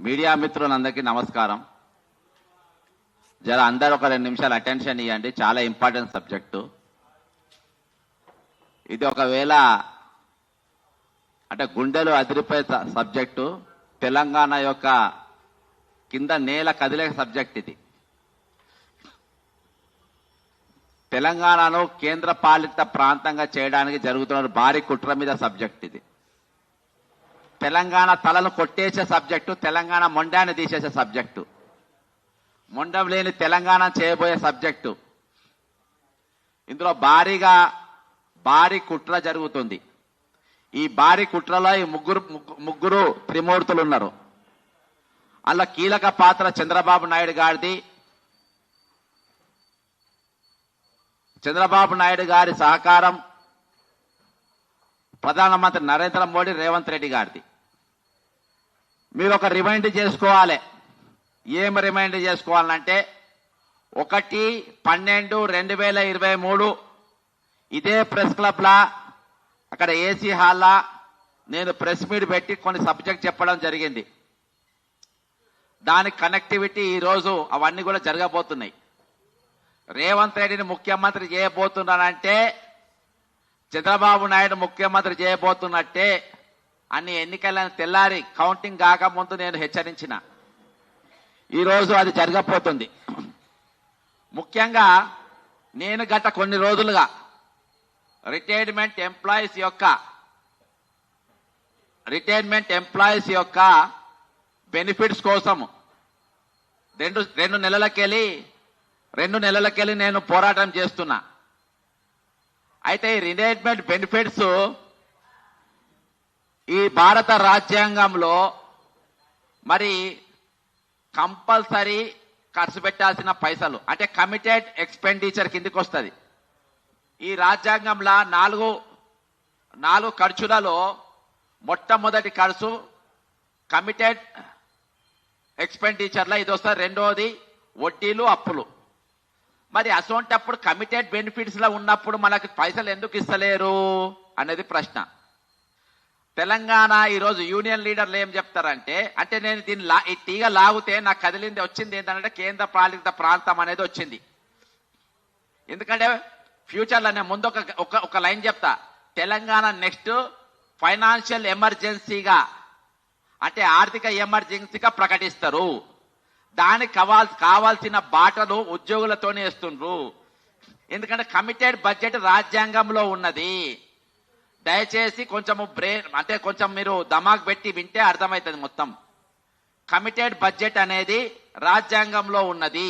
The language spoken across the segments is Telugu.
మీడియా మిత్రులందరికీ నమస్కారం. జర అందరూ ఒక 2 నిమిషాలు అటెన్షన్ ఇవ్వండి. చాలా ఇంపార్టెంట్ సబ్జెక్టు ఇది. ఒకవేళ అంటే గుండెలు అదిరిపోయే సబ్జెక్టు, తెలంగాణ యొక్క కింద నేల కదిలే సబ్జెక్ట్ ఇది. తెలంగాణను కేంద్ర పాలిత ప్రాంతంగా చేయడానికి జరుగుతున్న భారీ కుట్ర మీద సబ్జెక్ట్ ఇది. తెలంగాణ తలను కొట్టేసే సబ్జెక్టు, తెలంగాణ మొండాన్ని తీసేసే సబ్జెక్టు, మొండం లేని తెలంగాణ చేయబోయే సబ్జెక్టు. ఇందులో భారీ కుట్ర జరుగుతుంది. ఈ భారీ కుట్రలో ఈ ముగ్గురు త్రిమూర్తులు ఉన్నారు. అలా కీలక పాత్ర చంద్రబాబు నాయుడు గారిది. చంద్రబాబు నాయుడు గారి సహకారం ప్రధానమంత్రి నరేంద్ర మోడీ, రేవంత్ రెడ్డి గారిది. మీరు ఒక రిమైండ్ చేసుకోవాలి. ఏం రిమైండ్ చేసుకోవాలంటే 1/12/2023 ఇదే ప్రెస్ క్లబ్లా, అక్కడ ఏసీ హాల్లా నేను ప్రెస్ మీట్ పెట్టి కొన్ని సబ్జెక్ట్ చెప్పడం జరిగింది. దాని కనెక్టివిటీ ఈరోజు అవన్నీ కూడా జరగబోతున్నాయి. రేవంత్ రెడ్డిని ముఖ్యమంత్రి చేయబోతున్నానంటే, చంద్రబాబు నాయుడు ముఖ్యమంత్రి చేయబోతున్నట్టే అన్ని ఎన్నికలను తెల్లారి కౌంటింగ్ కాకముందు నేను హెచ్చరించిన. ఈరోజు అది జరగబోతుంది. ముఖ్యంగా నేను గత కొన్ని రోజులుగా రిటైర్మెంట్ ఎంప్లాయీస్ యొక్క బెనిఫిట్స్ కోసం రెండు నెలలకెళ్ళి నేను పోరాటం చేస్తున్నా. అయితే ఈ రిటైర్మెంట్ బెనిఫిట్స్ ఈ భారత రాజ్యాంగంలో మరి కంపల్సరీ ఖర్చు పెట్టాల్సిన పైసలు, అంటే కమిటెడ్ ఎక్స్పెండిచర్ కిందికి వస్తుంది. ఈ రాజ్యాంగంలో నాలుగు ఖర్చులలో మొట్టమొదటి ఖర్చు కమిటెడ్ ఎక్స్పెండిచర్లో ఇది వస్తుంది. రెండోది వడ్డీలు, అప్పులు. మరి అసోంటప్పుడు కమిటెడ్ బెనిఫిట్స్ లో ఉన్నప్పుడు మనకు పైసలు ఎందుకు ఇస్తలేరు అనేది ప్రశ్న. తెలంగాణ ఈరోజు యూనియన్ లీడర్లు ఏం చెప్తారంటే, అంటే నేను దీన్ని ఈ తీగ లాగితే నాకు వచ్చింది ఏంటంటే కేంద్ర పాలిత ప్రాంతం అనేది వచ్చింది. ఎందుకంటే ఫ్యూచర్లో నేను ముందు ఒక లైన్ చెప్తా. తెలంగాణ నెక్స్ట్ ఫైనాన్షియల్ ఎమర్జెన్సీగా, అంటే ఆర్థిక ఎమర్జెన్సీగా ప్రకటిస్తారు. దానికి కావాల్సిన బాటలు ఉద్యోగులతోనే ఇస్తుండ్రు. ఎందుకంటే కమిటెడ్ బడ్జెట్ రాజ్యాంగంలో ఉన్నది. దయచేసి కొంచెం కొంచెం మీరు దమాక్ పెట్టి వింటే అర్థమవుతుంది మొత్తం. కమిటెడ్ బడ్జెట్ అనేది రాజ్యాంగంలో ఉన్నది.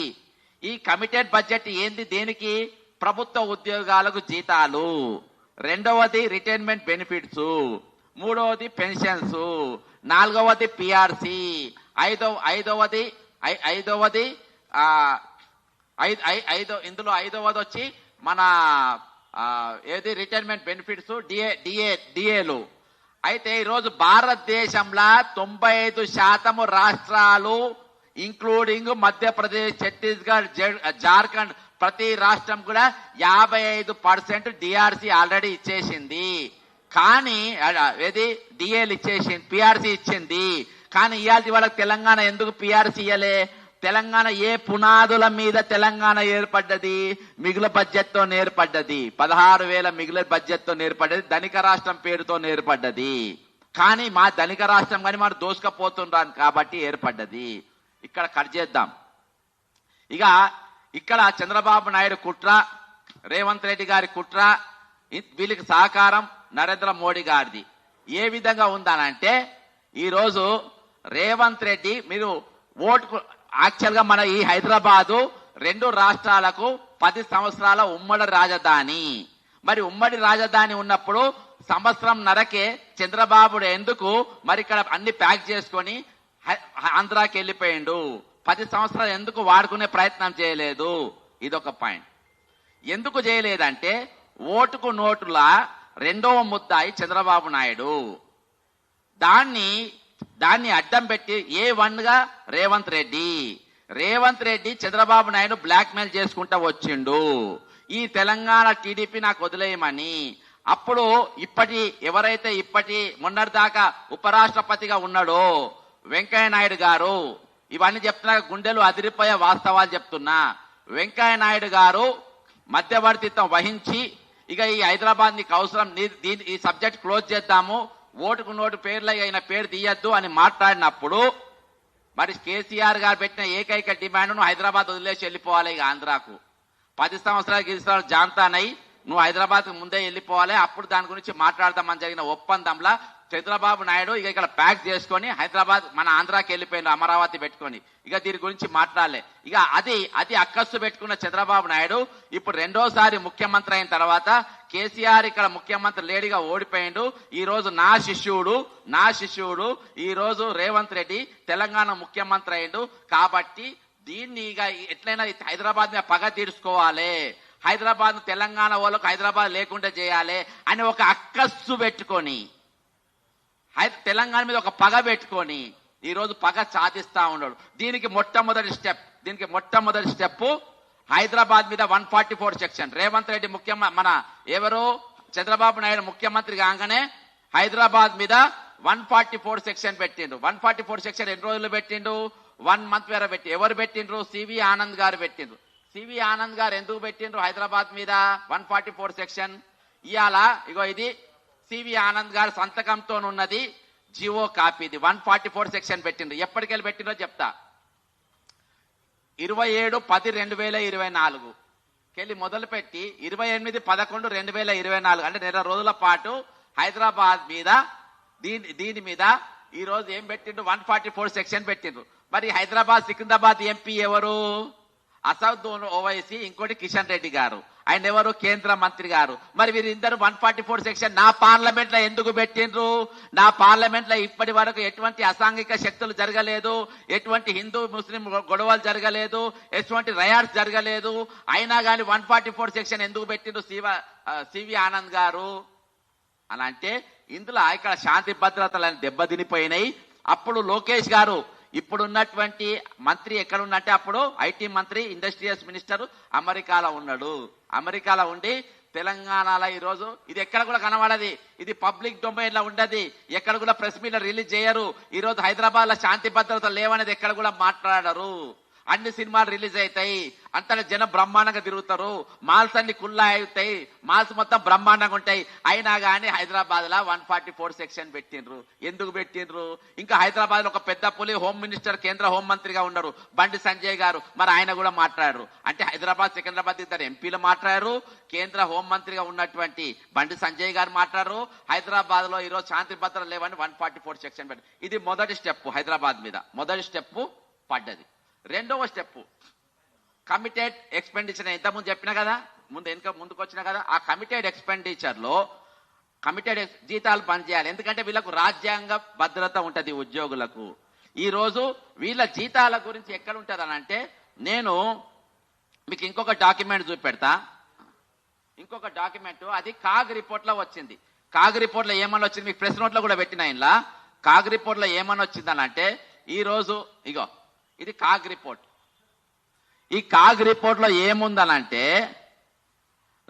ఈ కమిటెడ్ బడ్జెట్ ఏంది? దేనికి? ప్రభుత్వ ఉద్యోగాలకు జీతాలు, రెండవది రిటైర్మెంట్ బెనిఫిట్స్, మూడవది పెన్షన్స్, నాలుగవది పిఆర్సి, ఇందులో ఐదవది వచ్చి మన ఏది రిటైర్మెంట్ బెనిఫిట్స్, డిఏలు. అయితే ఈరోజు భారతదేశంలో 95% రాష్ట్రాలు ఇంక్లూడింగ్ మధ్యప్రదేశ్, ఛత్తీస్గఢ్, జార్ఖండ్ ప్రతి రాష్ట్రం కూడా 55% డిఆర్సి ఆల్రెడీ ఇచ్చేసింది. కానీ ఏది డిఏలు ఇచ్చేసింది, పిఆర్సి ఇచ్చింది. కానీ ఇవాళ వాళ్ళకి తెలంగాణ ఎందుకు పిఆర్సి ఇయ్యలే? తెలంగాణ ఏ పునాదుల మీద తెలంగాణ ఏర్పడ్డది? మిగులు బడ్జెట్తో ఏర్పడ్డది. 16,000 మిగులు బడ్జెట్తో ఏర్పడ్డది. ధనిక రాష్ట్రం పేరుతో ఏర్పడ్డది. కానీ మా ధనిక రాష్ట్రం కానీ మనం దోసుకపోతుండ్రాను కాబట్టి ఏర్పడ్డది. ఇక్కడ కట్ చేద్దాం. ఇక్కడ చంద్రబాబు నాయుడు కుట్ర, రేవంత్ రెడ్డి గారి కుట్ర, వీళ్ళకి సహకారం నరేంద్ర మోడీ గారిది ఏ విధంగా ఉందనంటే, ఈరోజు రేవంత్ రెడ్డి మీరు ఓటుకు యాక్చువల్గా మన ఈ హైదరాబాదు 2 రాష్ట్రాలకు 10 సంవత్సరాల ఉమ్మడి రాజధాని. మరి ఉమ్మడి రాజధాని ఉన్నప్పుడు సంవత్సరం నరకే చంద్రబాబు ఎందుకు మరి ఇక్కడ అన్ని ప్యాక్ చేసుకొని ఆంధ్రాకి వెళ్ళిపోయిండు? 10 సంవత్సరాలు ఎందుకు వాడుకునే ప్రయత్నం చేయలేదు? ఇదొక పాయింట్. ఎందుకు చేయలేదంటే ఓటుకు నోటుల రెండవ ముద్దాయి చంద్రబాబు నాయుడు. దాన్ని అడ్డం పెట్టి A1గా రేవంత్ రెడ్డి చంద్రబాబు నాయుడు బ్లాక్ మెయిల్ చేసుకుంటా వచ్చిండు. ఈ తెలంగాణ టీడీపీ నాకు వదిలేయమని. అప్పుడు ఎవరైతే మొన్నటిదాకా ఉపరాష్ట్రపతిగా ఉన్నాడో వెంకయ్య నాయుడు గారు, ఇవన్నీ చెప్తున్నా గుండెలు అదిరిపోయే వాస్తవాలు చెప్తున్నా. వెంకయ్య నాయుడు గారు మధ్యవర్తిత్వం వహించి ఇక ఈ హైదరాబాద్ నీకు అవసరం, ఈ సబ్జెక్ట్ క్లోజ్ చేద్దాము, ఓటుకు నోటు పేర్లు అయిన పేరు తీయద్దు అని మాట్లాడినప్పుడు మరి కేసీఆర్ గారు పెట్టిన ఏకైక డిమాండ్ హైదరాబాద్ వదిలేసి వెళ్ళిపోవాలి. ఇక ఆంధ్రాకు 10 సంవత్సరాలు జాంతానై నువ్వు హైదరాబాద్ ముందే వెళ్ళిపోవాలి, అప్పుడు దాని గురించి మాట్లాడదామని జరిగిన ఒప్పందంలా చంద్రబాబు నాయుడు ఇక ఇక్కడ ప్యాక్ చేసుకొని హైదరాబాద్ మన ఆంధ్రాకి వెళ్ళిపోయిన అమరావతి పెట్టుకొని ఇక దీని గురించి మాట్లాడలే. ఇక అది అక్కస్సు పెట్టుకున్న చంద్రబాబు నాయుడు ఇప్పుడు రెండోసారి ముఖ్యమంత్రి అయిన తర్వాత కేసీఆర్ ఇక్కడ ముఖ్యమంత్రి లేడీగా ఓడిపోయిండు. ఈ రోజు నా శిష్యుడు ఈ రోజు రేవంత్ రెడ్డి తెలంగాణ ముఖ్యమంత్రి అయిండు. కాబట్టి దీన్ని ఇక ఎట్లయినా హైదరాబాద్ మీద పగ తీర్చుకోవాలి, హైదరాబాద్ తెలంగాణ వాళ్ళకు హైదరాబాద్ లేకుండా చేయాలి అని ఒక అక్కస్సు పెట్టుకొని తెలంగాణ మీద ఒక పగ పెట్టుకొని ఈ రోజు పగ సాధిస్తా ఉన్నాడు. దీనికి మొట్టమొదటి స్టెప్ హైదరాబాద్ మీద 144 సెక్షన్. రేవంత్ రెడ్డి మన ఎవరు చంద్రబాబు నాయుడు ముఖ్యమంత్రి కాగానే హైదరాబాద్ మీద 144 సెక్షన్ పెట్టిండు. 144 సెక్షన్ ఎన్ని రోజులు పెట్టిండు? 1 మంత్ వేరే పెట్టి. ఎవరు పెట్టిండ్రు? సివి ఆనంద్ గారు పెట్టిండ్రు. సివి ఆనంద్ గారు ఎందుకు పెట్టిండ్రు హైదరాబాద్ మీద 144 సెక్షన్? ఇవాళ ఇగో ఇది సివి ఆనంద్ గారు సంతకంతో ఉన్నది జివో కాపీది. 144 సెక్షన్ పెట్టిండ్రు. ఎప్పటికెళ్ళి పెట్టిండ్రో చెప్తా. 27/10/2024 కెళ్ళి మొదలుపెట్టి 28/11/2024 అంటే 2 రోజుల పాటు హైదరాబాద్ మీద దీని మీద ఈ రోజు ఏం పెట్టిండ్రు? 144 సెక్షన్ పెట్టిండ్రు. మరి హైదరాబాద్ సికింద్రాబాద్ ఎంపీ ఎవరు? అసదుద్దీన్ ఓవైసీ, ఇంకోటి కిషన్ రెడ్డి గారు, ఆయన ఎవరు? కేంద్ర మంత్రి గారు. మరి వీరిద్దరు 144 సెక్షన్ నా పార్లమెంట్ లో ఎందుకు పెట్టిండ్రు? నా పార్లమెంట్ లో ఇప్పటి వరకు ఎటువంటి అసాంఘిక శక్తులు జరగలేదు, ఎటువంటి హిందూ ముస్లిం గొడవలు జరగలేదు, ఎటువంటి రయాట్స్ జరగలేదు. అయినా కానీ 144 సెక్షన్ ఎందుకు పెట్టిండ్రు సివి ఆనంద్ గారు అని అంటే ఇందులో ఇక్కడ శాంతి భద్రతలను దెబ్బతినిపోయినాయి. అప్పుడు లోకేష్ గారు ఇప్పుడున్నటువంటి మంత్రి ఎక్కడున్నట్టే అప్పుడు ఐటీ మంత్రి, ఇండస్ట్రియల్స్ మినిస్టర్ అమెరికాలో ఉన్నాడు. అమెరికాలో ఉండి తెలంగాణలో ఈ రోజు ఇది ఎక్కడ కూడా కనబడది, ఇది పబ్లిక్ డొమైన్ లో ఉండదు, ఎక్కడ కూడా ప్రెస్ మీట్ రిలీజ్ చేయరు. ఈ రోజు హైదరాబాద్ లో శాంతి భద్రత లేవనేది ఎక్కడ కూడా మాట్లాడరు. అన్ని సినిమాలు రిలీజ్ అవుతాయి, అంతటా జనం బ్రహ్మాండంగా తిరుగుతారు, మాల్స్ అన్ని కుల్లా అవుతాయి, మాల్స్ మొత్తం బ్రహ్మాండంగా ఉంటాయి. అయినా కానీ హైదరాబాద్ లో 144 సెక్షన్ పెట్టిండ్రు. ఎందుకు పెట్టిండ్రు? ఇంకా హైదరాబాద్ లో ఒక పెద్ద పులి హోమ్ మినిస్టర్, కేంద్ర హోంమంత్రిగా ఉన్నారు బండి సంజయ్ గారు, మరి ఆయన కూడా మాట్లాడారు. అంటే హైదరాబాద్ సికింద్రాబాద్ ఇద్దరు ఎంపీలు మాట్లాడారు, కేంద్ర హోంమంత్రిగా ఉన్నటువంటి బండి సంజయ్ గారు మాట్లాడారు. హైదరాబాద్ లో ఈరోజు శాంతి భద్రత లేవని 144 సెక్షన్ పెట్టి ఇది మొదటి స్టెప్. హైదరాబాద్ మీద మొదటి స్టెప్ పడ్డది. రెండవ స్టెప్ కమిటెడ్ ఎక్స్పెండిచర్. ఇంతకుముందు చెప్పినా కదా, ముందుకు వచ్చినా కదా, ఆ కమిటెడ్ ఎక్స్పెండిచర్ లో కమిటెడ్ జీతాలు బంద్ చేయాలి. ఎందుకంటే వీళ్ళకు రాజ్యాంగ భద్రత ఉంటది ఉద్యోగులకు. ఈ రోజు వీళ్ళ జీతాల గురించి ఎక్కడ ఉంటది అని అంటే నేను మీకు ఇంకొక డాక్యుమెంట్ చూపెడతా. ఇంకొక డాక్యుమెంట్ అది కాగ్ రిపోర్ట్ లో వచ్చింది. కాగ్ రిపోర్ట్ లో ఏమని వచ్చింది మీకు ప్రెస్ నోట్ లో కూడా పెట్టిన ఇలా. కాగ్ రిపోర్ట్ లో ఏమని వచ్చిందని అంటే ఈ రోజు ఇగో ఇది కాగ్ రిపోర్ట్. ఈ కాగ్ రిపోర్ట్ లో ఏముందనంటే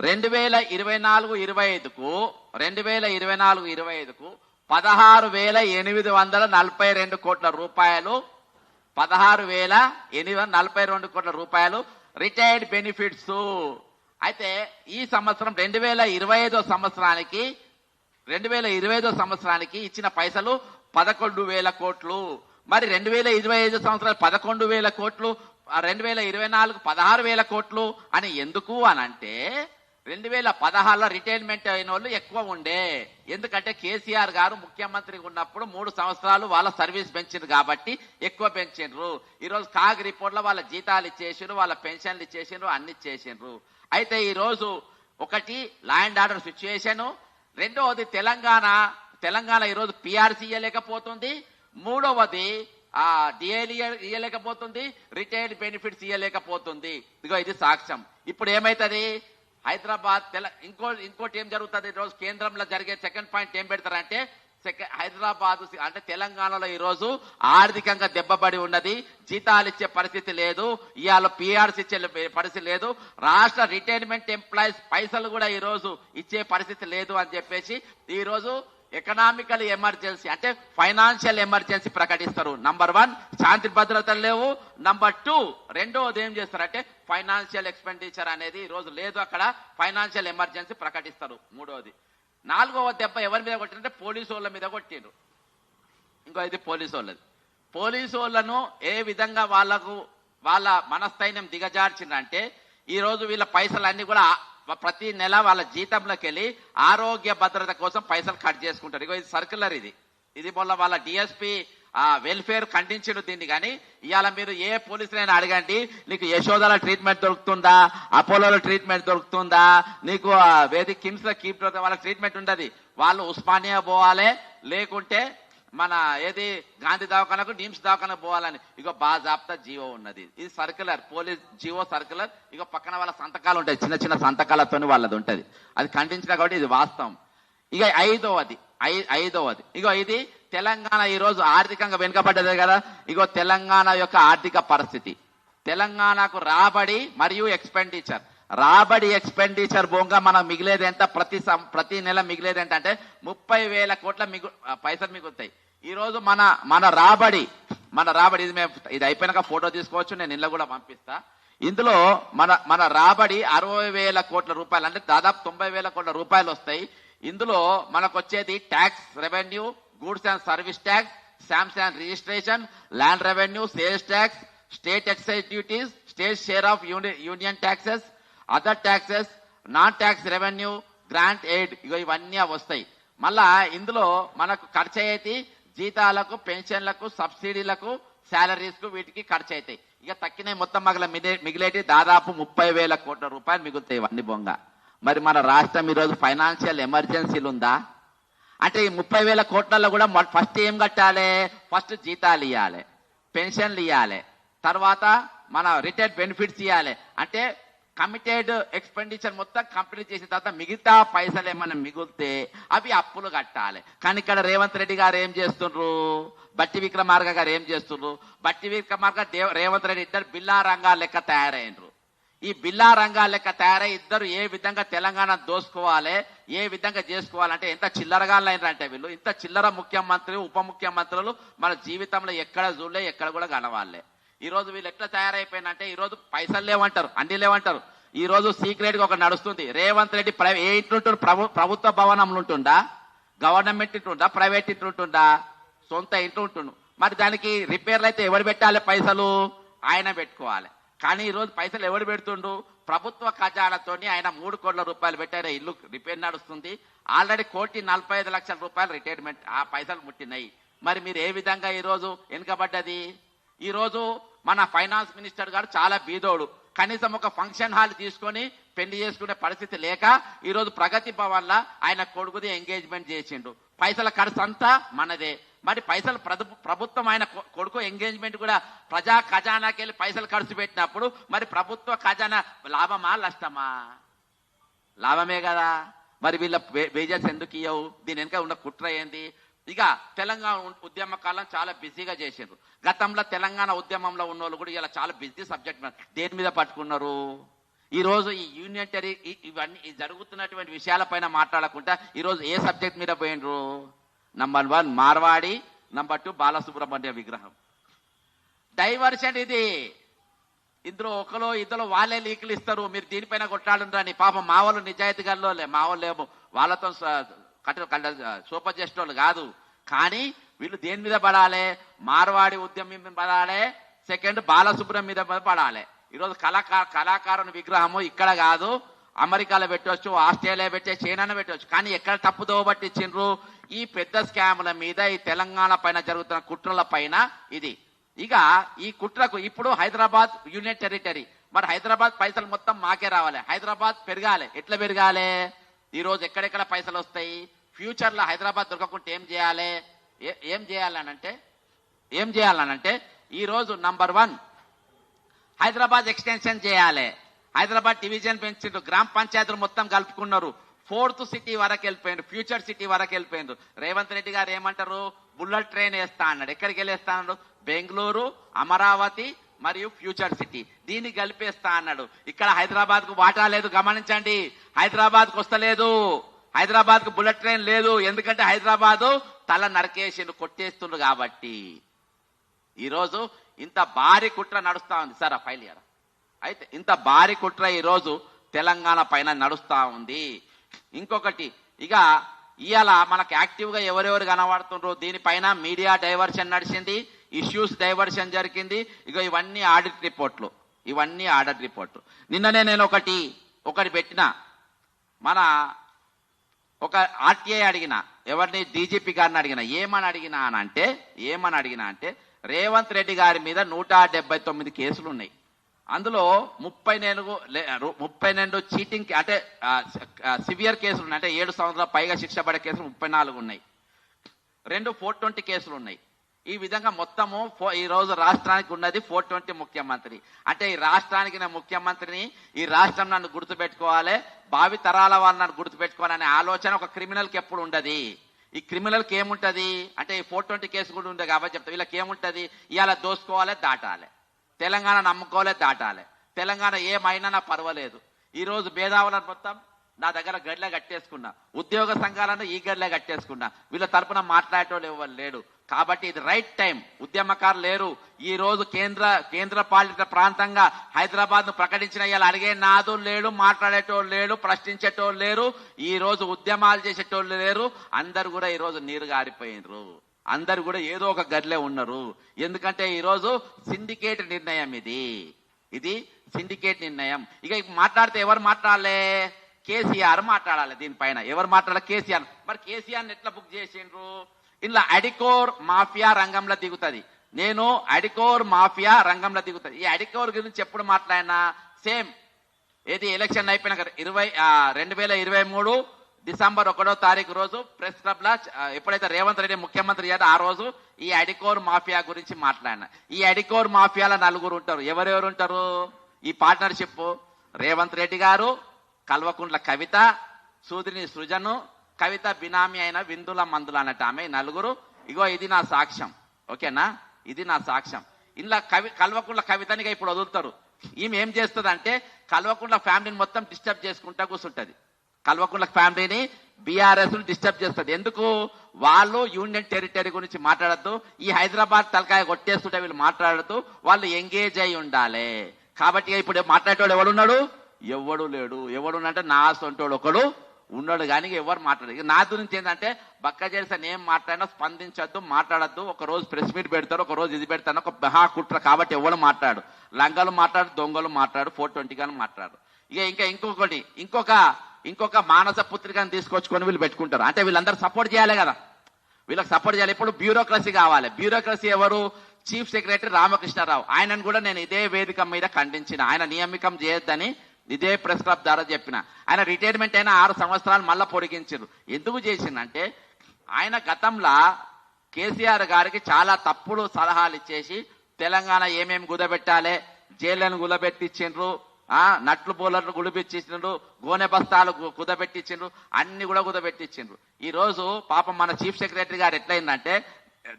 2024-25కు 16,842 కోట్ల రూపాయలు, 16,842 కోట్ల రూపాయలు రిటైర్డ్ బెనిఫిట్స్. అయితే ఈ సంవత్సరం 2025 సంవత్సరానికి ఇచ్చిన పైసలు 11,000 కోట్లు. మరి 2025 సంవత్సరాలు 11,000 కోట్లు, 2024 16,000 కోట్లు అని ఎందుకు అని అంటే 2016లో రిటైర్మెంట్ అయిన వాళ్ళు ఎక్కువ ఉండే. ఎందుకంటే కేసీఆర్ గారు ముఖ్యమంత్రిగా ఉన్నప్పుడు 3 సంవత్సరాలు వాళ్ళ సర్వీస్ పెంచిండ్రు కాబట్టి ఎక్కువ పెంచిండ్రు. ఈరోజు కాగ్ రిపోర్ట్ లో వాళ్ళ జీతాలు ఇచ్చేసిండ్రు, వాళ్ళ పెన్షన్లు ఇచ్చేసిండ్రు, అన్ని ఇచ్చేసిండ్రు. అయితే ఈరోజు ఒకటి లా అండ్ ఆర్డర్ సిచ్యుయేషన్, రెండవది తెలంగాణ ఈరోజు పిఆర్సీ ఇవ్వలేకపోతుంది, మూడవది డిఏలు ఇవ్వలేకపోతుంది, రిటైర్డ్ బెనిఫిట్స్ ఇవ్వలేకపోతుంది. ఇదిగో ఇది సాక్ష్యం. ఇప్పుడు ఏమైతుంది హైదరాబాద్ ఇంకోటి ఏం జరుగుతుంది ఈరోజు కేంద్రంలో జరిగే సెకండ్ పాయింట్ ఏం పెడతారంటే హైదరాబాద్ అంటే తెలంగాణలో ఈరోజు ఆర్థికంగా దెబ్బపడి ఉన్నది, జీతాలు ఇచ్చే పరిస్థితి లేదు, ఇవాళ పిఆర్సీ ఇచ్చే పరిస్థితి లేదు, రాష్ట్ర రిటైర్మెంట్ ఎంప్లాయీస్ పైసలు కూడా ఈరోజు ఇచ్చే పరిస్థితి లేదు అని చెప్పేసి ఈరోజు ఎకనామికల్ ఎమర్జెన్సీ అంటే ఫైనాన్షియల్ ఎమర్జెన్సీ ప్రకటిస్తారు. నంబర్ 1 శాంతి భద్రతలు లేవు. నంబర్ 2 రెండోది ఏం చేస్తారంటే ఫైనాన్షియల్ ఎక్స్పెండిచర్ అనేది ఈ రోజు లేదు, అక్కడ ఫైనాన్షియల్ ఎమర్జెన్సీ ప్రకటిస్తారు. మూడోది. 4వ దెబ్బ ఎవరి మీద కొట్టిందంటే పోలీసు వాళ్ళ మీద కొట్టిండ్రు. ఇంకో ఇది పోలీసు వాళ్ళది. పోలీసు వాళ్ళను ఏ విధంగా వాళ్ళ మనస్థైర్యం దిగజార్చిందంటే ఈ రోజు వీళ్ళ పైసలన్నీ కూడా ప్రతి నెల వాళ్ళ జీతంలోకి వెళ్ళి ఆరోగ్య భద్రత కోసం పైసలు కట్ చేసుకుంటారు. ఇగో ఇది సర్క్యులర్, ఇది మొన్న వాళ్ళ డిఎస్పీ వెల్ఫేర్ ఖండించడు దీన్ని. కానీ ఇవాళ మీరు ఏ పోలీసులైనా అడగండి, నీకు యశోదల ట్రీట్మెంట్ దొరుకుతుందా, అపోలోలో ట్రీట్మెంట్ దొరుకుతుందా, నీకు వేదిక కిమ్స్ లో కీప్ వాళ్ళ ట్రీట్మెంట్ ఉండదు. వాళ్ళు ఉస్మానియా పోవాలి, లేకుంటే మన ఏది గాంధీ దవాఖానకు నిమ్స్ దవాఖానకు పోవాలని ఇగో బాజాప్తా జీవో ఉన్నది. ఇది సర్క్యులర్, పోలీస్ జీవో సర్క్యులర్. ఇగో పక్కన వాళ్ళ సంతకాలు ఉంటాయి, చిన్న చిన్న సంతకాలతో వాళ్ళది ఉంటుంది. అది ఖండించిన కాబట్టి ఇది వాస్తవం. ఇక ఐదవది ఇగో ఇది తెలంగాణ ఈ రోజు ఆర్థికంగా వెనుకబడ్డదే కదా. ఇగో తెలంగాణ యొక్క ఆర్థిక పరిస్థితి, తెలంగాణకు రాబడి మరియు ఎక్స్పెండిచర్. రాబడి ఎక్స్పెండిచర్ బోంగా మనం మిగిలేది ఎంత, ప్రతి నెల మిగిలేది ఎంత అంటే 30,000 కోట్ల పైసలు మిగులుతాయి. ఈ రోజు మన రాబడి ఇది అయిపోయినాక ఫోటో తీసుకోవచ్చు, నేను ఇళ్ళ కూడా పంపిస్తా. ఇందులో మన రాబడి 60,000 కోట్ల రూపాయలు, అంటే దాదాపు 90,000 కోట్ల రూపాయలు వస్తాయి. ఇందులో మనకు వచ్చేది tax revenue, goods and service tax, stamps and registration, land revenue, sales tax, state excise duties, state share of union taxes, other taxes, non tax revenue, grant aid, ఇవన్నీ వస్తాయి. మళ్ళా ఇందులో మనకు ఖర్చు అయ్యేది జీతాలకు, పెన్షన్లకు, సబ్సిడీలకు, శాలరీస్ కు, వీటికి ఖర్చు అవుతాయి. ఇక తక్కిన మొత్తం మిగిలేటి దాదాపు 30,000 కోట్ల రూపాయలు మిగులుతాయి ఇవన్నీ బొంగ. మరి మన రాష్ట్రం ఈరోజు ఫైనాన్షియల్ ఎమర్జెన్సీలు ఉందా అంటే ఈ 30,000 కోట్లలో కూడా ఫస్ట్ ఏం కట్టాలి? ఫస్ట్ జీతాలు ఇవ్వాలి, పెన్షన్లు ఇవ్వాలి, తర్వాత మన రిటైర్డ్ బెనిఫిట్స్ ఇవ్వాలి. అంటే కమిటెడ్ ఎక్స్పెండిచర్ మొత్తం కంప్లీట్ చేసిన తర్వాత మిగతా పైసలు ఏమైనా మిగిలితే అవి అప్పులు కట్టాలి. కానీ ఇక్కడ రేవంత్ రెడ్డి గారు ఏం చేస్తుండ్రు, బట్టి విక్రమార్క గారు ఏం చేస్తుండ్రు? బట్టి విక్రమార్క రేవంత్ రెడ్డి ఇద్దరు బిల్లా రంగాల లెక్క తయారైనరు. ఈ బిల్లా రంగాల లెక్క తయారై ఇద్దరు ఏ విధంగా తెలంగాణ దోసుకోవాలి, ఏ విధంగా చేసుకోవాలంటే ఎంత చిల్లరగాళ్ళు అయినారంటే వీళ్ళు. ఇంత చిల్లర ముఖ్యమంత్రి, ఉప ముఖ్యమంత్రులు మన జీవితంలో ఎక్కడ చూడలే, ఎక్కడ కూడా కనవాలే. ఈ రోజు వీళ్ళు ఎట్లా తయారైపోయినంటే ఈ రోజు పైసలు లేవంటారు, అన్ని లేవంటారు. ఈ రోజు సీక్రెట్ గా ఒక నడుస్తుంది. రేవంత్ రెడ్డి ఏ ఇంటుంటాడు? ప్రభుత్వ భవనంలో ఉంటుండా, గవర్నమెంట్ ఇంటుండా, ప్రైవేట్ ఇంటుంటుండా, సొంత ఇంట్లో ఉంటుండు. మరి దానికి రిపేర్లు అయితే ఎవరు పెట్టాలి? పైసలు ఆయన పెట్టుకోవాలి. కానీ ఈ రోజు పైసలు ఎవరు పెడుతుండు? ప్రభుత్వ ఖజానాతోని ఆయన 3 కోట్ల రూపాయలు పెట్టారు, ఇల్లు రిపేర్ నడుస్తుంది. ఆల్రెడీ 1,45,00,000 రూపాయలు రిటైర్మెంట్ ఆ పైసలు ముట్టినాయి. మరి మీరు ఏ విధంగా ఈ రోజు వెనుకబడ్డది? ఈ రోజు మన ఫైనాన్స్ మినిస్టర్ గారు చాలా బీదోడు, కనీసం ఒక ఫంక్షన్ హాల్ తీసుకొని పెళ్లి చేసుకునే పరిస్థితి లేక ఈ రోజు ప్రగతి భవన్ లా ఆయన కొడుకుది ఎంగేజ్మెంట్ చేసిండు. పైసల ఖర్చు అంతా మనదే. మరి పైసలు ప్రభుత్వం ఆయన కొడుకు ఎంగేజ్మెంట్ కూడా ప్రజా ఖజానాకి వెళ్ళి పైసలు ఖర్చు పెట్టినప్పుడు మరి ప్రభుత్వ ఖజానా లాభమా నష్టమా? లాభమే కదా. మరి వీళ్ళ వేజెస్ ఎందుకు ఇవ్వవు? దీని వెనుక ఉన్న కుట్ర ఏంది? ఇక తెలంగాణ ఉద్యమ కాలం చాలా బిజీగా చేసారు. గతంలో తెలంగాణ ఉద్యమంలో ఉన్న వాళ్ళు కూడా ఇలా చాలా బిజీ సబ్జెక్ట్ దేని మీద పట్టుకున్నారు? ఈ రోజు ఈ యూనియన్ ఇవన్నీ జరుగుతున్నటువంటి విషయాలపైన మాట్లాడకుండా ఈ రోజు ఏ సబ్జెక్ట్ మీద పోయినరు? నంబర్ 1 మార్వాడి, నంబర్ 2 బాలసుబ్రహ్మణ్య విగ్రహం. డైవర్షన్ ఇది. ఇందులో ఒకలో ఇద్దరు వాళ్ళే లీకులు ఇస్తారు, మీరు దీనిపైన కొట్టాడుందని. పాపం మా వాళ్ళు నిజాయితీగాల్లో మా వాళ్ళు ఏమో వాళ్ళతో సూపర్ జస్ట్ వాళ్ళు కాదు. కానీ వీళ్ళు దేని మీద పడాలి? మార్వాడి ఉద్యమం మీద పడాలి. సెకండ్ బాలసుబ్రహ్మణ్యం మీద పడాలి. ఈరోజు కళాకారుని విగ్రహము ఇక్కడ కాదు, అమెరికాలో పెట్టవచ్చు, ఆస్ట్రేలియా పెట్టే, చైనాలో పెట్టవచ్చు. కానీ ఎక్కడ తప్పుదో పట్టించిండ్రు? ఈ పెద్ద స్కాముల మీద, ఈ తెలంగాణ పైన జరుగుతున్న కుట్రల పైన ఇది. ఇక ఈ కుట్రకు ఇప్పుడు హైదరాబాద్ యూనియన్ టెరిటరీ, మరి హైదరాబాద్ పైసలు మొత్తం మాకే రావాలి. హైదరాబాద్ పెరగాలి. ఎట్లా పెరగాలి? ఈ రోజు ఎక్కడెక్కడ పైసలు వస్తాయి? ఫ్యూచర్ లో హైదరాబాద్ దొరకకుంటే ఏం చేయాలనంటే ఈ రోజు నంబర్ 1 హైదరాబాద్ ఎక్స్టెన్షన్ చేయాలి. హైదరాబాద్ డివిజన్ పెంచిండ్రు, గ్రామ పంచాయతీలు మొత్తం కలుపుకున్నారు. 4th సిటీ వరకు వెళ్ళిపోయిండ్రు, ఫ్యూచర్ సిటీ వరకు వెళ్ళిపోయిండ్రు. రేవంత్ రెడ్డి గారు ఏమంటారు? బుల్లెట్ ట్రైన్ వేస్తా అన్నాడు. ఎక్కడికి వెళ్ళేస్తా అన్నాడు? బెంగళూరు, అమరావతి మరియు ఫ్యూచర్ సిటీ, దీన్ని కలిపేస్తా అన్నాడు. ఇక్కడ హైదరాబాద్ కు వాటా లేదు, గమనించండి. హైదరాబాద్ కు వస్తలేదు. హైదరాబాద్ కు బుల్లెట్ ట్రైన్ లేదు, ఎందుకంటే హైదరాబాదు తల నరకేసిండు, కొట్టేస్తుండ్రు కాబట్టి. ఈరోజు ఇంత భారీ కుట్ర నడుస్తా ఉంది సార్. ఆ ఫైల్ ఇయర్ అయితే ఇంత భారీ కుట్ర ఈరోజు తెలంగాణ పైన నడుస్తా ఉంది. ఇంకొకటి, ఇక ఇవాళ మనకు యాక్టివ్ గా ఎవరెవరు కనబడుతుండ్రు, దీనిపైన మీడియా డైవర్షన్ నడిచింది, ఇష్యూస్ డైవర్షన్ జరిగింది. ఇక ఇవన్నీ ఆడిట్ రిపోర్ట్లు, నిన్ననే నేను ఒకటి పెట్టిన, మన ఒక ఆర్టీఐ అడిగిన, ఎవరిని, డీజీపీ గారిని అడిగిన. ఏమని అడిగినా అంటే రేవంత్ రెడ్డి గారి మీద 179 కేసులు ఉన్నాయి. అందులో 32 చీటింగ్ అంటే సివియర్ కేసులు ఉన్నాయి, అంటే 7 సంవత్సరాల పైగా శిక్ష పడే కేసులు 34 ఉన్నాయి. 2 420 కేసులు ఉన్నాయి. ఈ విధంగా మొత్తము ఈ రోజు రాష్ట్రానికి ఉన్నది 420 ముఖ్యమంత్రి. అంటే ఈ రాష్ట్రానికి నేను ముఖ్యమంత్రిని, ఈ రాష్ట్రం నన్ను గుర్తుపెట్టుకోవాలి, భావి తరాల వాళ్ళు నన్ను గుర్తుపెట్టుకోవాలనే ఆలోచన ఒక క్రిమినల్కి ఎప్పుడు ఉండదు. ఈ క్రిమినల్కి ఏముంటది అంటే ఈ 420 కేసు కూడా ఉంది కాబట్టి చెప్తా. వీళ్ళకి ఏముంటది, ఇవాళ దోసుకోవాలి, దాటాలి, తెలంగాణ నమ్ముకోవాలి, దాటాలి, తెలంగాణ ఏమైనా పర్వాలేదు. ఈ రోజు భేదావులను మొత్తం నా దగ్గర గడిలే కట్టేసుకున్నా, ఉద్యోగ సంఘాలను ఈ గడిలే కట్టేసుకున్నా, వీళ్ళ తరపున మాట్లాడేటోళ్ళు ఎవరు లేడు. కాబట్టి ఇది రైట్ టైం. ఉద్యమకారులు లేరు. ఈ రోజు కేంద్ర పాలిత ప్రాంతంగా హైదరాబాద్ ను ప్రకటించిన ఇవాళ అడిగే నాదులు లేడు, మాట్లాడేటోళ్ళు లేడు, ప్రశ్నించేటోళ్ళు లేరు, ఈ రోజు ఉద్యమాలు చేసేటోళ్ళు లేరు. అందరు కూడా ఈ రోజు నీరు గారిపోయినరు, అందరు కూడా ఏదో ఒక గదిలే ఉన్నారు. ఎందుకంటే ఈ రోజు సిండికేట్ నిర్ణయం, ఇది సిండికేట్ నిర్ణయం. ఇక మాట్లాడితే ఎవరు మాట్లాడాలి, కేసీఆర్ మాట్లాడాలి. దీనిపైన ఎవరు మాట్లాడాలి, కేసీఆర్. మరి కేసీఆర్ ఎట్లా బుక్ చేసిండ్రు, ఇలా అడికోర్ మాఫియా రంగంలో దిగుతుంది. నేను అడికోర్ మాఫియా రంగంలో దిగుతుంది. ఈ అడికోర్ గురించి ఎప్పుడు మాట్లాడినా సేమ్ ఏది ఎలక్షన్ అయిపోయినాక 2023 డిసెంబర్ 1వ తారీఖు రోజు ప్రెస్ క్లబ్ లా ఎప్పుడైతే రేవంత్ రెడ్డి ముఖ్యమంత్రి అయ్యారో ఆ రోజు ఈ అడికోర్ మాఫియా గురించి మాట్లాడినా. ఈ అడికోర్ మాఫియాల 4 ఉంటారు. ఎవరెవరు ఉంటారు ఈ పార్ట్నర్షిప్, రేవంత్ రెడ్డి గారు, కల్వకుంట్ల కవిత, సూదిని సృజను, కవిత బినామీ అయిన విందుల మందులు అన్నట్టు ఆమె 4. ఇగో ఇది నా సాక్ష్యం, ఓకేనా, ఇది నా సాక్ష్యం. ఇలా కల్వకుంట్ల కవితనిగా ఇప్పుడు వదులుతారు. ఈమె ఏం చేస్తుంది అంటే కల్వకుంట్ల ఫ్యామిలీని మొత్తం డిస్టర్బ్ చేసుకుంటా కూర్చుంటది. కల్వకుంట్ల ఫ్యామిలీని బీఆర్ఎస్ డిస్టర్బ్ చేస్తుంది. ఎందుకు, వాళ్ళు యూనియన్ టెరిటరీ గురించి మాట్లాడద్దు, ఈ హైదరాబాద్ తలకాయ కొట్టేస్తుంటే వీళ్ళు మాట్లాడుతూ వాళ్ళు ఎంగేజ్ అయి ఉండాలి. కాబట్టి ఇప్పుడు మాట్లాడేటోడు ఎవడున్నాడు, ఎవడు లేడు. ఎవడున్నంటే నా సొంటోడు ఒకడు ఉన్నాడు, కానీ ఎవరు మాట్లాడదు. నా గురించి ఏంటంటే బక్క చేస్తే నేను మాట్లాడినా స్పందించద్దు, మాట్లాడద్దు. ఒక రోజు ప్రెస్ మీట్ పెడతారు, ఒక రోజు ఇది పెడతాను, ఒక మహా కుట్ర. కాబట్టి ఎవరు మాట్లాడు, లంగలు మాట్లాడు, దొంగలు మాట్లాడు, 420 గాని మాట్లాడు. ఇంకొక మానస పుత్రికను తీసుకొచ్చుకొని వీళ్ళు పెట్టుకుంటారు. అంటే వీళ్ళందరూ సపోర్ట్ చేయాలి కదా, వీళ్ళకి సపోర్ట్ చేయాలి. ఇప్పుడు బ్యూరోక్రసీ కావాలి. బ్యూరోక్రసీ ఎవరు, చీఫ్ సెక్రటరీ రామకృష్ణారావు. ఆయనను కూడా నేను ఇదే వేదిక మీద ఖండించిన. ఆయన నియామకం చేయొద్దని ఇదే ప్రెస్ క్లబ్ ద్వారా చెప్పిన. ఆయన రిటైర్మెంట్ అయిన 6 సంవత్సరాలు మళ్ళా పొడిగించారు. ఎందుకు చేసిందంటే ఆయన గతంలో కేసీఆర్ గారికి చాలా తప్పుడు సలహాలు ఇచ్చేసి తెలంగాణ ఏమేమి కుదబెట్టాలి, జైళ్లను కుదబెట్టించిండ్రు, నట్లు బోలర్లు గుడిపెట్టించిండ్రు, గోనె బస్తాలు కుదబెట్టించిండ్రు, అన్ని కూడా కుదబెట్టించిండ్రు. ఈ రోజు పాపం మన చీఫ్ సెక్రటరీ గారు ఎట్లయిందంటే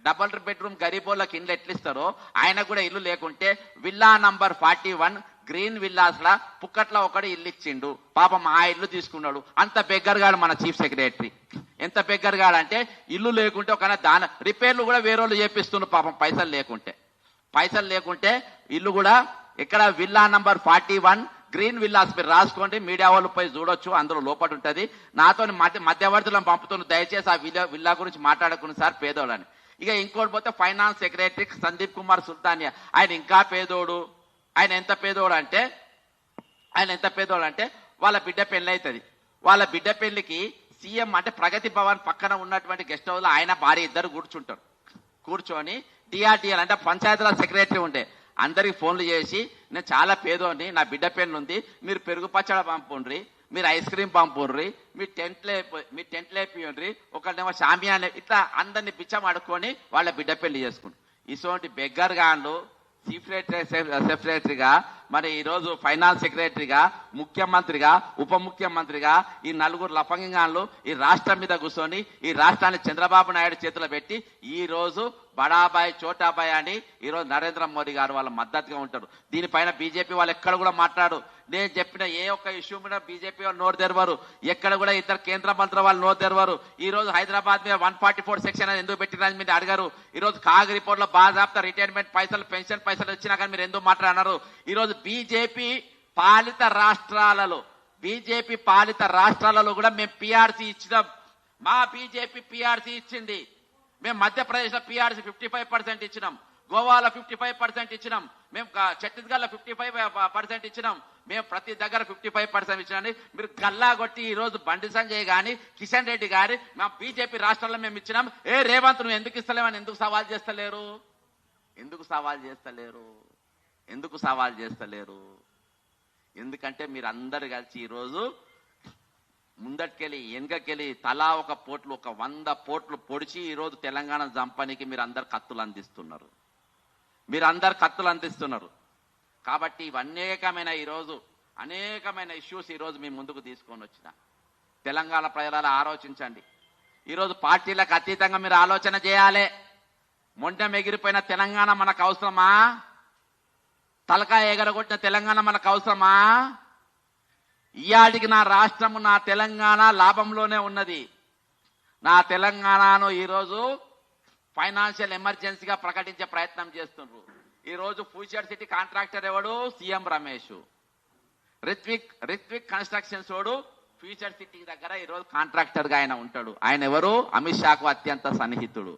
డబుల్ బెడ్రూమ్ గరీబోళ్ళకి ఇల్లు ఎట్లిస్తారో ఆయన కూడా ఇల్లు లేకుంటే విల్లా నంబర్ 41 గ్రీన్ విల్లాస్ లా పుక్కట్ల ఒకటి ఇల్లు ఇచ్చిండు. పాపం ఆ ఇల్లు తీసుకున్నాడు. అంత బెగ్గరగాడు మన చీఫ్ సెక్రటరీ. ఎంత బెగ్గరగాడు అంటే ఇల్లు లేకుంటే ఒక దాని రిపేర్లు కూడా వేరే వాళ్ళు చేపిస్తుండ్రు పాపం, పైసలు లేకుంటే ఇల్లు కూడా ఇక్కడ విల్లా నంబర్ 41 గ్రీన్ విల్లాస్ మీరు రాసుకోండి, మీడియా వాళ్ళు పోయి చూడొచ్చు, అందులో లోపల ఉంటది. నాతో మధ్యవర్తులను పంపుతున్న, దయచేసి ఆ విల్లా గురించి మాట్లాడకుండా సార్ పేదోళ్ళని. ఇక ఇంకోటి పోతే ఫైనాన్స్ సెక్రటరీ సందీప్ కుమార్ సుల్తానియా, ఆయన ఇంకా పేదోడు. ఆయన ఎంత పేదోడు అంటే వాళ్ళ బిడ్డ పెళ్లి అవుతుంది. వాళ్ళ బిడ్డ పెళ్లికి సీఎం అంటే ప్రగతి భవన్ పక్కన ఉన్నటువంటి గెస్ట్ హౌస్ లో ఆయన భార్య ఇద్దరు కూర్చొని టీఆర్టీఎల్ అంటే పంచాయతీరాజ్ సెక్రటరీ ఉండే అందరికి ఫోన్లు చేసి నేను చాలా పేదోని, నా బిడ్డ పెళ్లి ఉంది, మీరు పెరుగు పచ్చడి పంపుండ్రి, మీరు ఐస్ క్రీమ్ పంపుండ్రి, మీ టెంట్ లేపియండ్రి, ఒకళ్ళేమో షామియానే, ఇట్లా అందరినీ పిచ్చం అడుక్కొని వాళ్ళ బిడ్డ పెళ్లి చేసుకుంటారు. ఇటువంటి బెగ్గర్ గాన్లు చీఫ్ సెక్రటరీగా, మరి ఈరోజు ఫైనాన్స్ సెక్రటరీగా, ముఖ్యమంత్రిగా, ఉప ముఖ్యమంత్రిగా ఈ 4 లఫంగాన్లు ఈ రాష్ట్రం మీద కూర్చొని ఈ రాష్ట్రాన్ని చంద్రబాబు నాయుడు చేతిలో పెట్టి ఈ రోజు బడాబాయ్ చోటాబాయ్ అని ఈరోజు నరేంద్ర మోడీ గారు వాళ్ళ మద్దతుగా ఉంటారు. దీనిపైన బీజేపీ వాళ్ళు ఎక్కడ కూడా మాట్లాడు. నేను చెప్పిన ఏ ఒక్క ఇష్యూ మీద బీజేపీ వాళ్ళు నోరు తెరవరు. ఎక్కడ కూడా ఇద్దరు కేంద్ర మంత్రుల వాళ్ళు నోరు తెరవరు. ఈ రోజు హైదరాబాద్ మీద 144 సెక్షన్ అని ఎందుకు పెట్టినని మీరు అడిగారు. ఈ రోజు కాగ్ రిపోర్ట్ లో బాజాప్తా రిటైర్మెంట్ పైసలు, పెన్షన్ పైసలు వచ్చినా కానీ మీరు ఎందుకు మాట్లాడినారు? ఈ రోజు బీజేపీ పాలిత రాష్ట్రాలలో కూడా మేము పిఆర్సీ ఇచ్చినాం. మా బీజేపీ పిఆర్సీ ఇచ్చింది. మేము మధ్యప్రదేశ్ లో పిఆర్సీ 55% ఇచ్చినాం, గోవాలో 55% ఇచ్చినాం, మేము ఛత్తీస్గఢ్ లో 55% ఇచ్చినాం, మేము ప్రతి దగ్గర 55% ఇచ్చినాం. మీరు గల్లా కొట్టి ఈ రోజు బండి సంజయ్ గాని, కిషన్ రెడ్డి గారి మా బీజేపీ రాష్ట్రాల్లో మేము ఇచ్చినాం. రేవంత్ నువ్వు ఎందుకు ఇస్తలేవని ఎందుకు సవాల్ చేస్తలేరు? ఎందుకంటే మీరు అందరు కలిసి ఈ రోజు ముందటికెళ్ళి వెనకకెళ్ళి తలా ఒక 100 పోట్లు పొడిచి ఈ రోజు తెలంగాణ జంపనికి మీరు అందరు కత్తులు అందిస్తున్నారు. కాబట్టి అనేకమైన ఇష్యూస్ ఈ రోజు మీ ముందుకు తీసుకొని వచ్చిన తెలంగాణ ప్రజలు ఆలోచించండి. ఈరోజు పార్టీలకు అతీతంగా మీరు ఆలోచన చేయాలి. మొండెం ఎగిరిపోయిన తెలంగాణ మనకు అవసరమా? తలకాయ ఎగరగొట్టిన తెలంగాణ మనకు అవసరమా? ఇయాడికి నా రాష్ట్రము, నా తెలంగాణ లాభంలోనే ఉన్నది. నా తెలంగాణను ఈరోజు ఫైనాన్షియల్ ఎమర్జెన్సీగా ప్రకటించే ప్రయత్నం చేస్తున్నారు. ఈ రోజు ఫ్యూచర్ సిటీ కాంట్రాక్టర్ ఎవడు? సీఎం రమేష్. రిత్విక్ కన్స్ట్రక్షన్స్ వాడు ఫ్యూచర్ సిటీ దగ్గర ఈరోజు కాంట్రాక్టర్ గా ఆయన ఉంటాడు. ఆయన ఎవరు? అమిత్ షాకు అత్యంత సన్నిహితుడు.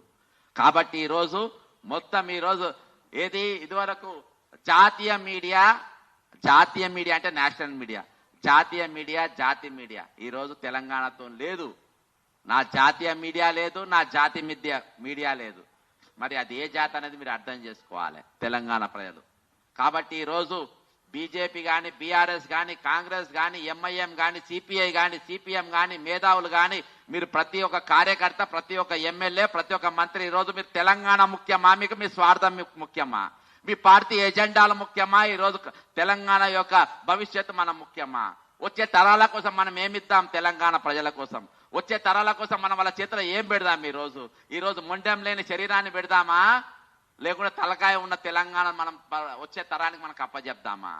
కాబట్టి ఈరోజు మొత్తం ఈరోజు ఇదివరకు జాతీయ మీడియా అంటే నేషనల్ మీడియా, జాతీయ మీడియా ఈరోజు తెలంగాణతో లేదు. నా జాతీయ మీడియా లేదు, నా జాతి మీడియా లేదు. మరి అది ఏ జాతి అనేది మీరు అర్థం చేసుకోవాలి తెలంగాణ ప్రజలు. కాబట్టి ఈరోజు బీజేపీ కానీ, బీఆర్ఎస్ కానీ, కాంగ్రెస్ కానీ, ఎంఐఎం కానీ, సిపిఐ కానీ, సిపిఎం కానీ, మేధావులు కానీ, మీరు ప్రతి ఒక్క కార్యకర్త, ప్రతి ఒక్క ఎమ్మెల్యే, ప్రతి ఒక్క మంత్రి ఈరోజు మీరు తెలంగాణ ముఖ్యమా, మీకు మీ స్వార్థం ముఖ్యమా, మీ పార్టీ ఎజెండాలు ముఖ్యమా, ఈరోజు తెలంగాణ యొక్క భవిష్యత్తు మన ముఖ్యమా? వచ్చే తరాల కోసం మనం ఏమిద్దాం? తెలంగాణ ప్రజల కోసం వచ్చే తరాల కోసం మనం వాళ్ళ చేతిలో ఏం పెడదాం? ఈరోజు మొండెం లేని శరీరాన్ని పెడదామా, లేకుంటే తలకాయ ఉన్న తెలంగాణ మనం వచ్చే తరానికి మనకు అప్పచెప్దామా?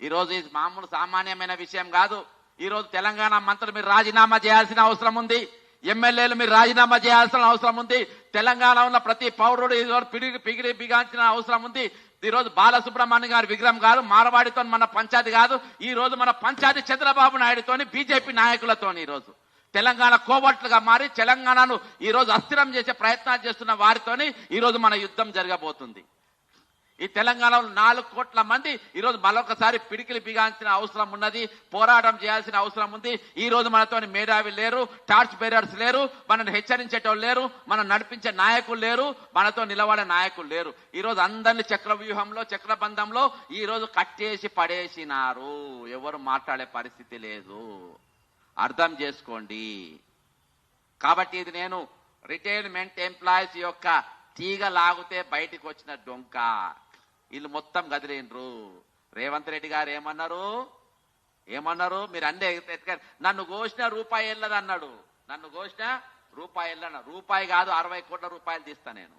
ఈరోజు ఇది మామూలు సామాన్యమైన విషయం కాదు. ఈరోజు తెలంగాణ మంత్రులు మీరు రాజీనామా చేయాల్సిన అవసరం ఉంది. ఎమ్మెల్యేలు మీరు రాజీనామా చేయాల్సిన అవసరం ఉంది. తెలంగాణ ఉన్న ప్రతి పౌరుడు ఈరోజు బిగాల్సిన అవసరం ఉంది. ఈరోజు బాలసుబ్రహ్మణ్యం గారి విగ్రహం కాదు, మార్వాడితో మన పంచాయతీ కాదు. ఈ రోజు మన పంచాయతీ చంద్రబాబు నాయుడుతోని, బీజేపీ నాయకులతోని ఈరోజు తెలంగాణ కోవట్లుగా మారి తెలంగాణను ఈరోజు అస్థిరం చేసే ప్రయత్నాలు చేస్తున్న వారితోని ఈరోజు మన యుద్ధం జరగబోతుంది. ఈ తెలంగాణలో 4 కోట్ల మంది ఈరోజు మరొకసారి పిడికిలి బిగాల్సిన అవసరం ఉన్నది, పోరాటం చేయాల్సిన అవసరం ఉంది. ఈ రోజు మనతోని మేధావి లేరు, టార్చ్ బేరర్స్ లేరు, మనల్ని హెచ్చరించేటోళ్ళు లేరు, మనం నడిపించే నాయకులు లేరు, మనతో నిలబడే నాయకులు లేరు. ఈ రోజు అందరినీ చక్రవ్యూహంలో, చక్రబంధంలో ఈ రోజు కట్టేసి పడేసినారు. ఎవరు మాట్లాడే పరిస్థితి లేదు. అర్థం చేసుకోండి. కాబట్టి ఇది నేను రిటైర్మెంట్ ఎంప్లాయీస్ యొక్క తీగ లాగితే బయటికి వచ్చిన డొంక. వీళ్ళు మొత్తం గదిలేండ్రు. రేవంత్ రెడ్డి గారు ఏమన్నారు? మీరు అన్నీ నన్ను కోసిన రూపాయి వెళ్ళదు అన్నాడు. నన్ను కోసిన రూపాయి వెళ్ళను. రూపాయి కాదు, 60 కోట్ల రూపాయలు తీస్తా నేను.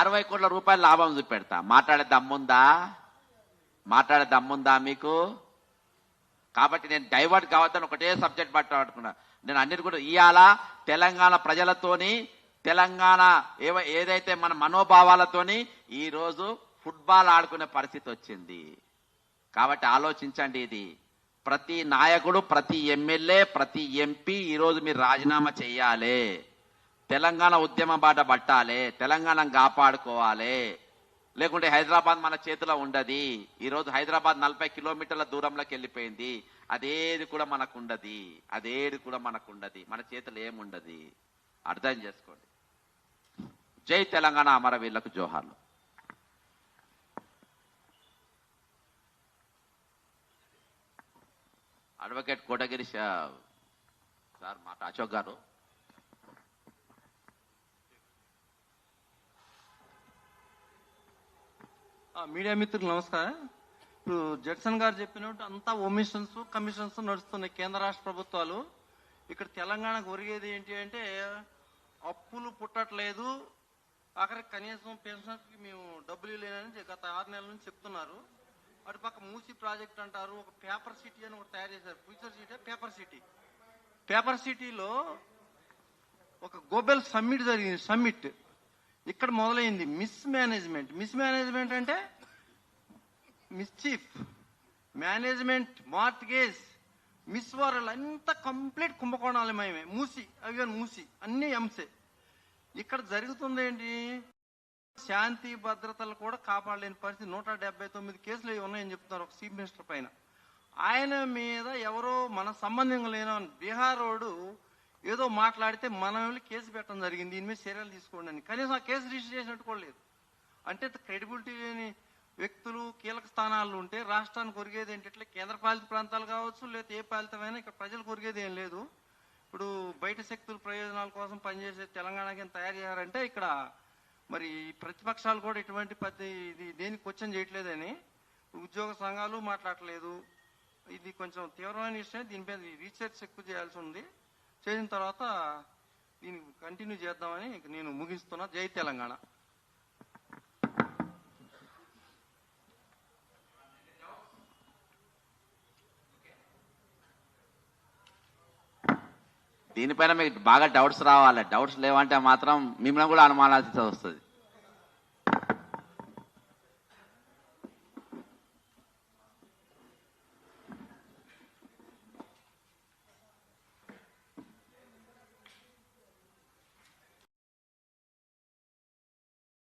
60 కోట్ల రూపాయలు లాభం చూపెడతా. మాట్లాడే దమ్ముందా మీకు? కాబట్టి నేను డైవర్ట్ కావద్దని ఒకటే సబ్జెక్ట్ పట్టుకున్నా. నేను అన్నిటి కూడా ఇవాళ తెలంగాణ ప్రజలతోని, తెలంగాణ ఏదైతే మన మనోభావాలతోని ఈరోజు ఫుట్బాల్ ఆడుకునే పరిస్థితి వచ్చింది. కాబట్టి ఆలోచించండి. ఇది ప్రతి నాయకుడు, ప్రతి ఎమ్మెల్యే, ప్రతి ఎంపీ ఈరోజు మీరు రాజీనామా చేయాలి. తెలంగాణ ఉద్యమ బాట పట్టాలి, తెలంగాణ కాపాడుకోవాలి. లేకుంటే హైదరాబాద్ మన చేతిలో ఉండదు. ఈరోజు హైదరాబాద్ 40 కిలోమీటర్ల దూరంలోకి వెళ్ళిపోయింది. అదేది కూడా మనకు ఉండదు. మన చేతిలో ఏముండదు. అర్థం చేసుకోండి. జై తెలంగాణ, అమరవీరులకు జోహార్లు. అడ్వకేట్ కోటగిరి సార్ మాట అశోక్ గారు. మీడియా మిత్రులు నమస్కారం. ఇప్పుడు జడ్సన్ గారు చెప్పినట్టు అంతా ఒమిషన్స్, కమిషన్స్ నడుస్తున్నాయి కేంద్ర రాష్ట్ర ప్రభుత్వాలు. ఇక్కడ తెలంగాణకు ఒరిగేది ఏంటి అంటే అప్పులు పుట్టట్లేదు, ఆఖరికి కనీసం పెన్షన్కి మేము డబ్బులు లేనని గత 6 నెలల నుంచి చెప్తున్నారు. అటుపక్క మూసీ ప్రాజెక్ట్ అంటారు, ఒక పేపర్ సిటీ అని ఒకటి తయారు చేశారు. Future city, paper city. Paper సిటీలో ఒక గోబెల్ సమ్మిట్ జరిగింది. సమ్మిట్ ఇక్కడ మొదలైంది. మిస్ మేనేజ్మెంట్ అంటే mischief management, mortgage, miss world అంతా కంప్లీట్ కుంభకోణాలమయమే. మూసి అన్ని అంశే. ఇక్కడ జరుగుతుంది ఏంటి, శాంతి భద్రతలు కూడా కాపాడలేని పరిస్థితి. 179 కేసులు ఉన్నాయని చెప్తున్నారు ఒక చీఫ్ మినిస్టర్ పైన. ఆయన మీద ఎవరో మన సంబంధం లేని బీహార్ రోడ్డు ఏదో మాట్లాడితే మన వాళ్ళు కేసు పెట్టడం జరిగింది, దీని మీద చర్యలు తీసుకోండి అని. కనీసం ఆ కేసు రిజిస్టర్ చేసినట్టు కూడా లేదు. అంటే క్రెడిబిలిటీ లేని వ్యక్తులు కీలక స్థానాల్లో ఉంటే రాష్ట్రానికి ఒరిగేది ఏంటి? ఇట్లా కేంద్ర పాలిత ప్రాంతాలు కావచ్చు, లేదా ఏ పాలితమైనా ఇక్కడ ప్రజలకు ఒరిగేది ఏం లేదు. ఇప్పుడు బయట శక్తుల ప్రయోజనాల కోసం పనిచేసే తెలంగాణకి తయారు చేయారంటే ఇక్కడ మరి ప్రతిపక్షాలు కూడా ఇటువంటి ఇది దేనికి క్వశ్చన్ చేయట్లేదని, ఉద్యోగ సంఘాలు మాట్లాడలేదు. ఇది కొంచెం తీవ్రమైన విషయం. దీనిపై రీసెర్చ్ ఎక్కువ చేయాల్సి ఉంది. చేసిన తర్వాత దీన్ని కంటిన్యూ చేద్దామని నేను ముగిస్తున్నా. జై తెలంగాణ. దీనిపైన మీకు బాగా డౌట్స్ రావాలి. డౌట్స్ లేవంటే మాత్రం మిమ్మల్ని కూడా అనుమానాలు వస్తుంది.